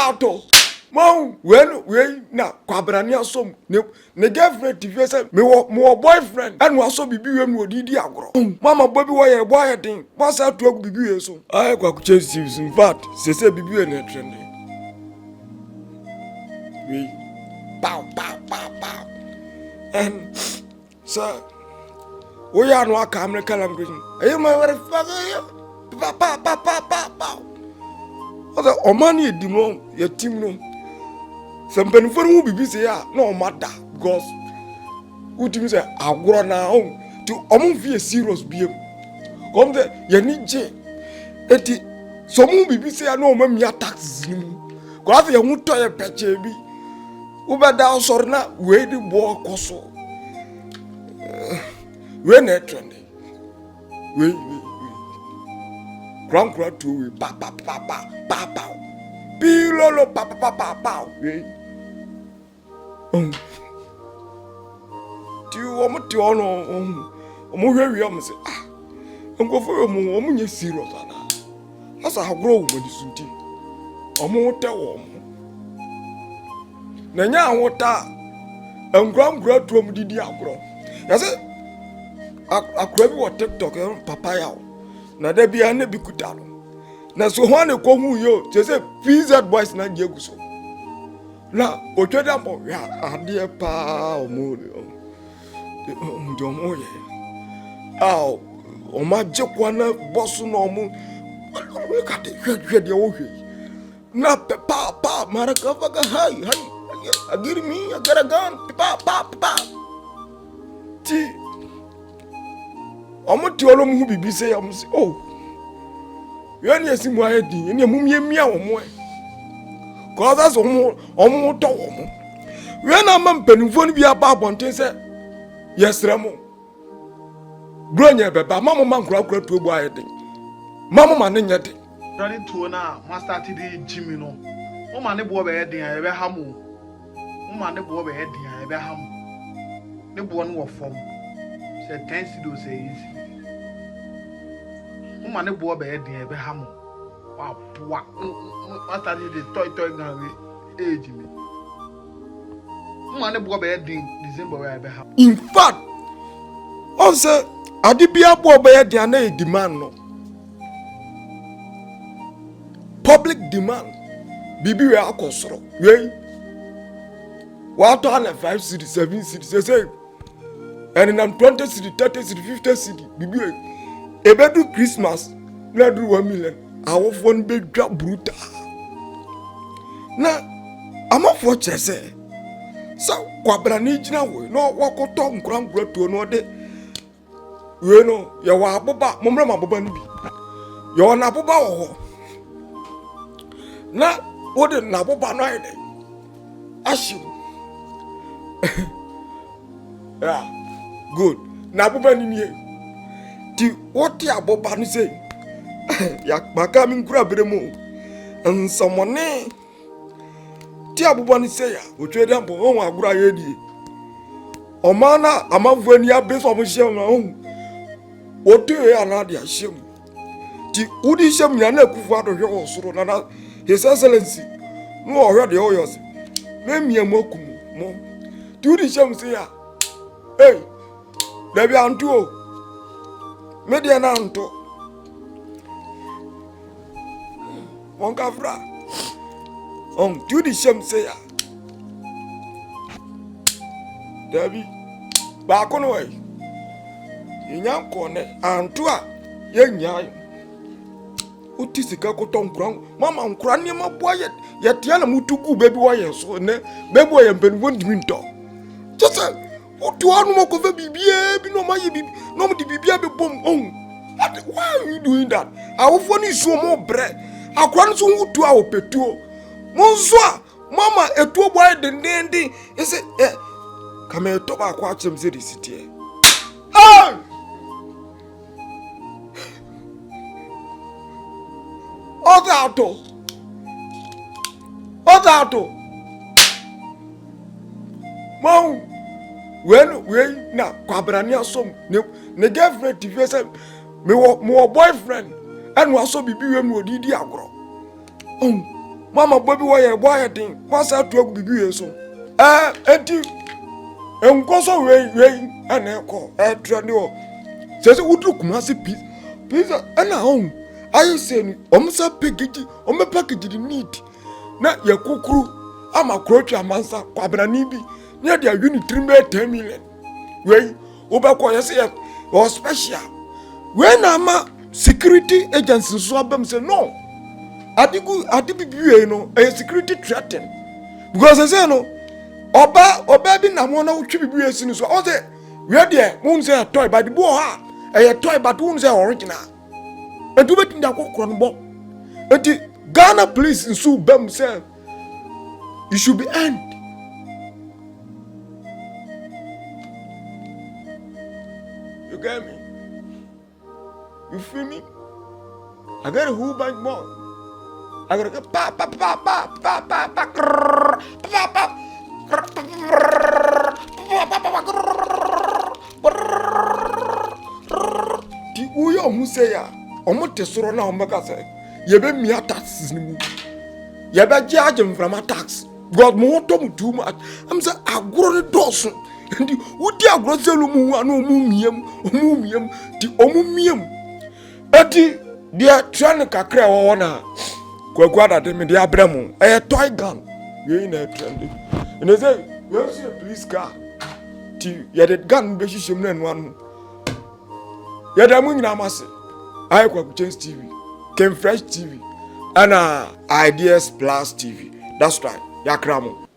Auto. Mom, when we na kwabrani asom ne girlfriend TV say me boyfriend and also bibi we me odidi agro. Mama bobi boy den. Boss atu agu bibi we so. Ay kwaku Chainz in fact, say bibi we na trend. We pow. And sir, we are no American language. Are you my very father? Pa. Oda omani edimo ye team no. Some penfo no bibi say ya no matter because ultimate say agro na on to omo vie serious biem. Come there ye ni je. Eti some bibi say ya no mamia taxes ni mu. Ko afi ye huto ye peche bi. Ubeda osor na we di bo koso. We na trend. We Grand to we pa. Pilolo pa. We. Ti o mo ti ono o mo hwe am say ah. Nko fo o mo nye serious ana. Asa agro wo mo disunti. O mo te wo mo. Na nya anwota ngura to mo didi agro. Ya say akura bi wo TikTok papaya. Na da bia na bi kuta no na so ho na ko hu yo say PZ boys na nje guso na otweda mo ya ade pa o mo o ye aw o ma je kwa na boss no mo ka de hwe de o hwe na pa maraka faga hai agiri mi agara gan pa ti omo ti olom hu bibi say am say oh we na esi mu ayedi eni emu mia omo e ko za so omo to omo we na ma mpanimfo ni bia ba bonten say yesra mo bronya beba mama man kura to egbu ayedi mama ma ne nyede rani to na master ti di jimi no o ma ne bo be yedin a be ha mo o ma ne bo be yedin a be ha mo ne bo no wo fom say 10 sido say easy Uma ne bo be den e be ha mo wa boa master dey toy gan we age me Uma ne bo be den December we be ha in fact on say adibia bo be den na demand no public demand bibi we akosoro we wa to na 5 city 7 city say and in 20 city 30 city 50 city bibi we ebedu Christmas na do 1 million awofo n be dwa bruta na amafo chese sa kwabra ni gina we no wakoto nkura to no de we no ye wa aboba momre ma aboba no bi ye wa na aboba wo ho na wode na aboba no ayde ashim yeah good na aboba ni nie ti woti aboba no say ya maka mi nkura beremu nsomone ti aboba no say ya otwede ambo won agura ye die o mana amavu ani abeso mo hye no otu ya na dia hye ti udi hye nya na akufu adohwe osoro na his excellency no ohwe de oyos me miamu akumu mo ti udi hye say ya hey dabi antu o media na antu Monka fra. Do the shame say ya. Dabi. Ba kono way. Inya kone antua ye nya. Uti sika ko ton kran. Mama nkra ne maboye. Ye tia na mutugu baby wa ye so ne. Baby wa ye mpenwo ndimi nto. Just otu anu mo ko fe bibie bi no ma ye bibi. No mo di bibia be bom. Why are you doing that? Awofo ni so mo bre. Akwan so hutu a opetuo monso a mama etuo boy dendende ese kama eto ba kwa chem se disitie odato Mom, when we na kwabrani asom ne girlfriend TV say me more boyfriend and was so bibi we me odidi agro. Mama bobi boy thing. What's that to bibi we so? Enti enkoso we and eko trend o. Say udru kumase please ana home. I say ni omsa package package the need. Na ye kukuru ama krochi amansa kwabrani bi. Near their unit 10 million. Wey, Obako, yes, or special. When I'm a security agency, so I say no. I think you know a security threaten. Because I say no, Oba be Namona, which be a sin. So I say, we are there, won't say a toy, but the boy, a toy, but won't say original. And do it in the walk on board. And the Ghana police in Sue Bem say, you should be end. You get me? You feel me? I got a whole bunch more. I gotta go pa pa pa pa pa pa pa Di uyo museya. Omo tesoro na omeka say. Yebe mi taxes ni mu. Yebe charge him from a tax. God mo to mu too much. I'm say agro the dosun. Ndi udi agro zelu mu anu mu miem di omumiem. Eti dia trying kakra wo na Kweku ada me dia bremu. Toy gun. We na trend. And they say, "Where's your police car?" Ti ya the gun be shishim na nwan. Ya da mu nyina mase. I Kweku Chainz TV, Ken Fresh TV, and Ideas Plus TV. That's right. Ya kramo.